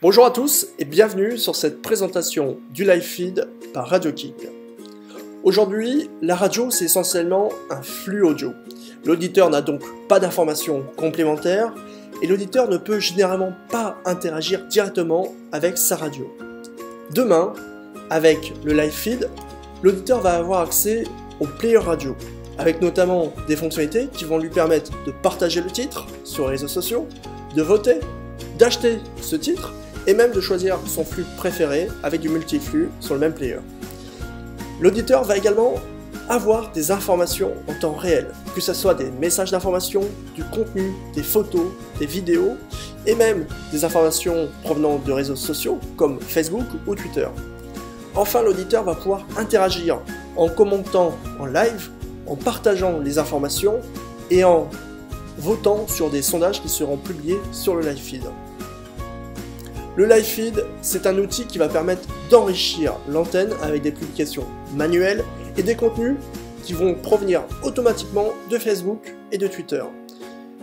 Bonjour à tous et bienvenue sur cette présentation du live feed par Radio King. Aujourd'hui, la radio c'est essentiellement un flux audio. L'auditeur n'a donc pas d'informations complémentaires et l'auditeur ne peut généralement pas interagir directement avec sa radio. Demain, avec le live feed, l'auditeur va avoir accès au player radio, avec notamment des fonctionnalités qui vont lui permettre de partager le titre sur les réseaux sociaux, de voter, d'acheter ce titre, et même de choisir son flux préféré avec du multiflux sur le même player. L'auditeur va également avoir des informations en temps réel, que ce soit des messages d'information, du contenu, des photos, des vidéos, et même des informations provenant de réseaux sociaux comme Facebook ou Twitter. Enfin, l'auditeur va pouvoir interagir en commentant en live, en partageant les informations et en votant sur des sondages qui seront publiés sur le live feed. Le live feed, c'est un outil qui va permettre d'enrichir l'antenne avec des publications manuelles et des contenus qui vont provenir automatiquement de Facebook et de Twitter.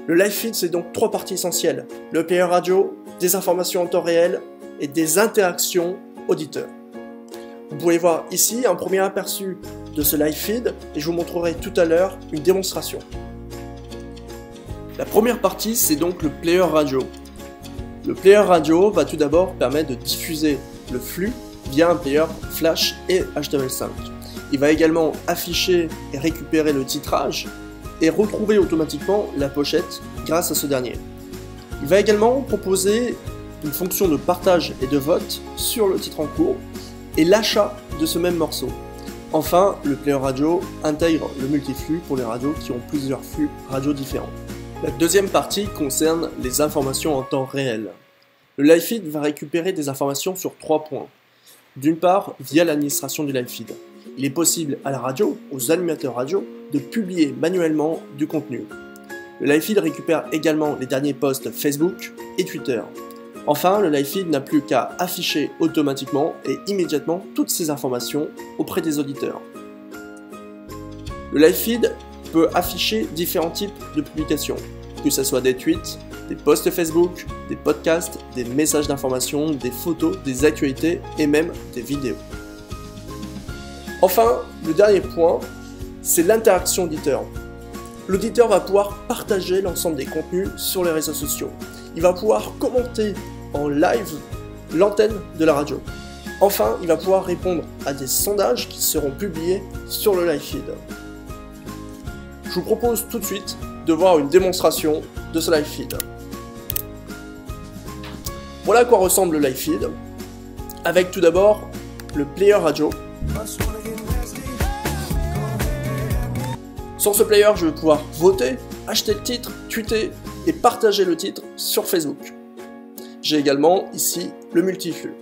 Le live feed, c'est donc trois parties essentielles: le player radio, des informations en temps réel et des interactions auditeurs. Vous pouvez voir ici un premier aperçu de ce live feed et je vous montrerai tout à l'heure une démonstration. La première partie, c'est donc le player radio. Le player radio va tout d'abord permettre de diffuser le flux via un player Flash et HTML5. Il va également afficher et récupérer le titrage et retrouver automatiquement la pochette grâce à ce dernier. Il va également proposer une fonction de partage et de vote sur le titre en cours et l'achat de ce même morceau. Enfin, le player radio intègre le multiflux pour les radios qui ont plusieurs flux radio différents. La deuxième partie concerne les informations en temps réel. Le live feed va récupérer des informations sur 3 points. D'une part, via l'administration du live feed. Il est possible à la radio, aux animateurs radio, de publier manuellement du contenu. Le live feed récupère également les derniers posts Facebook et Twitter. Enfin, le live feed n'a plus qu'à afficher automatiquement et immédiatement toutes ces informations auprès des auditeurs. Le live feed peut afficher différents types de publications, que ce soit des tweets, des posts Facebook, des podcasts, des messages d'information, des photos, des actualités et même des vidéos. Enfin, le dernier point, c'est l'interaction auditeur. L'auditeur va pouvoir partager l'ensemble des contenus sur les réseaux sociaux. Il va pouvoir commenter en live l'antenne de la radio. Enfin, il va pouvoir répondre à des sondages qui seront publiés sur le live feed. Je vous propose tout de suite de voir une démonstration de ce live feed. Voilà à quoi ressemble le live feed, avec tout d'abord le player radio. Sur ce player, je vais pouvoir voter, acheter le titre, tweeter et partager le titre sur Facebook. J'ai également ici le multiflux.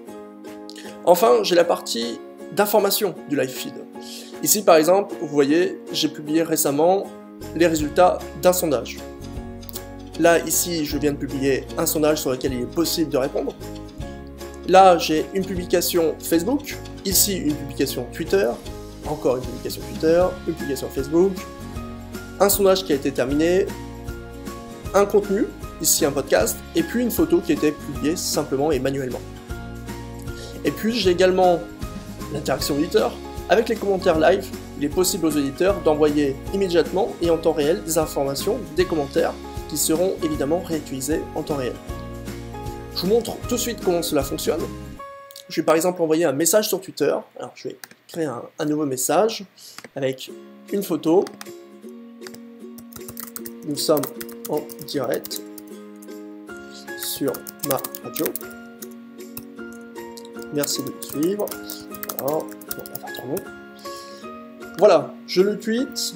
Enfin, j'ai la partie d'information du live feed. Ici par exemple, vous voyez, j'ai publié récemment les résultats d'un sondage. Là, ici, je viens de publier un sondage sur lequel il est possible de répondre. Là, j'ai une publication Facebook, ici une publication Twitter, encore une publication Twitter, une publication Facebook, un sondage qui a été terminé, un contenu, ici un podcast, et puis une photo qui a été publiée simplement et manuellement. Et puis j'ai également l'interaction auditeur. Avec les commentaires live, il est possible aux auditeurs d'envoyer immédiatement et en temps réel des informations, des commentaires, qui seront évidemment réutilisés en temps réel. Je vous montre tout de suite comment cela fonctionne. Je vais par exemple envoyer un message sur Twitter. Alors je vais créer un nouveau message avec une photo. Nous sommes en direct sur ma radio. Merci de me suivre. Alors, on va faire trop long. Voilà, je le tweet.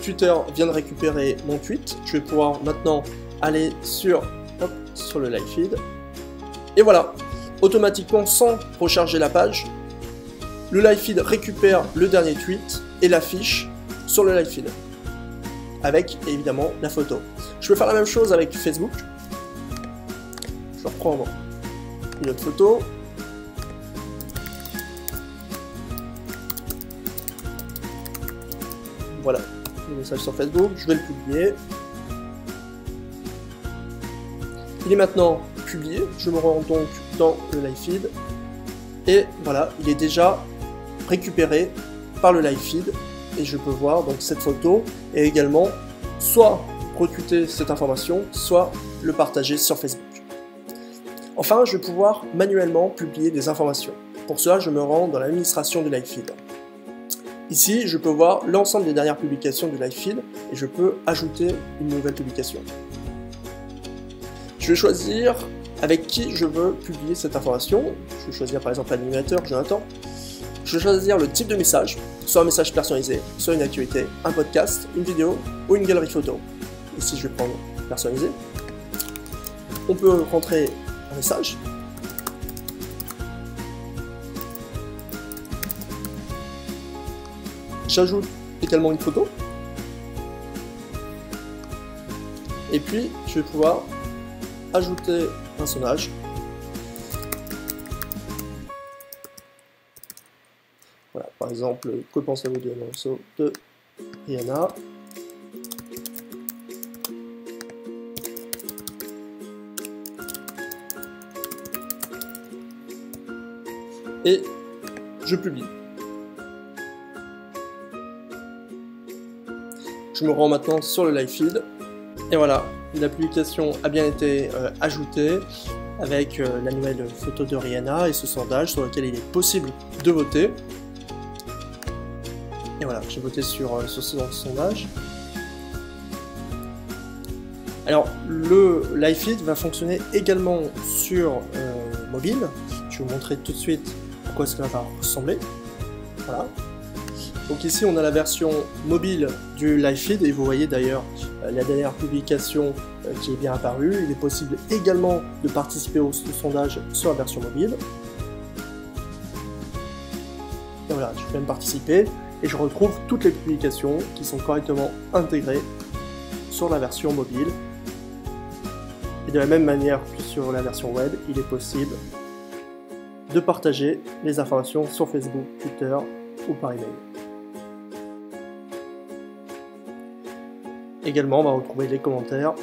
Twitter vient de récupérer mon tweet. Je vais pouvoir maintenant aller sur le live feed. Et voilà, automatiquement, sans recharger la page, le live feed récupère le dernier tweet et l'affiche sur le live feed. Avec évidemment la photo. Je peux faire la même chose avec Facebook. Je vais reprendre une autre photo. Voilà, le message sur Facebook, je vais le publier. Il est maintenant publié, je me rends donc dans le live feed, et voilà, il est déjà récupéré par le live feed, et je peux voir donc cette photo, et également soit retweeter cette information, soit le partager sur Facebook. Enfin, je vais pouvoir manuellement publier des informations. Pour cela, je me rends dans l'administration du live feed. Ici, je peux voir l'ensemble des dernières publications du live feed et je peux ajouter une nouvelle publication. Je vais choisir avec qui je veux publier cette information. Je vais choisir par exemple l'animateur, Jonathan. Je vais choisir le type de message, soit un message personnalisé, soit une actualité, un podcast, une vidéo ou une galerie photo. Ici, je vais prendre personnalisé. On peut rentrer un message. J'ajoute également une photo. Et puis, je vais pouvoir ajouter un sondage. Voilà, par exemple, que pensez-vous du morceau de Rihanna? Et je publie. Je me rends maintenant sur le live feed. Et voilà, la publication a bien été ajoutée avec la nouvelle photo de Rihanna et ce sondage sur lequel il est possible de voter. Et voilà, j'ai voté sur ce sondage. Alors, le live feed va fonctionner également sur mobile. Je vais vous montrer tout de suite à quoi cela va ressembler. Voilà. Donc ici, on a la version mobile du live feed et vous voyez d'ailleurs la dernière publication qui est bien apparue. Il est possible également de participer au sondage sur la version mobile. Et voilà, je peux même participer et je retrouve toutes les publications qui sont correctement intégrées sur la version mobile. Et de la même manière que sur la version web, il est possible de partager les informations sur Facebook, Twitter ou par email. Également, on va retrouver les commentaires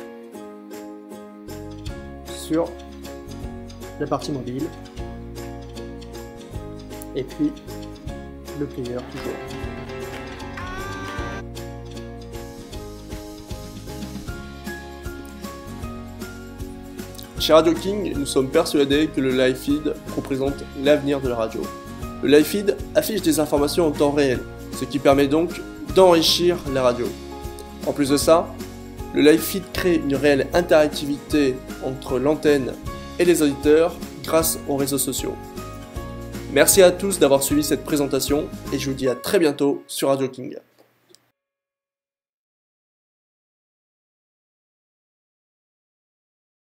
sur la partie mobile et puis le player toujours. Chez Radio King, nous sommes persuadés que le live feed représente l'avenir de la radio. Le live feed affiche des informations en temps réel, ce qui permet donc d'enrichir la radio. En plus de ça, le live feed crée une réelle interactivité entre l'antenne et les auditeurs grâce aux réseaux sociaux. Merci à tous d'avoir suivi cette présentation et je vous dis à très bientôt sur Radio King.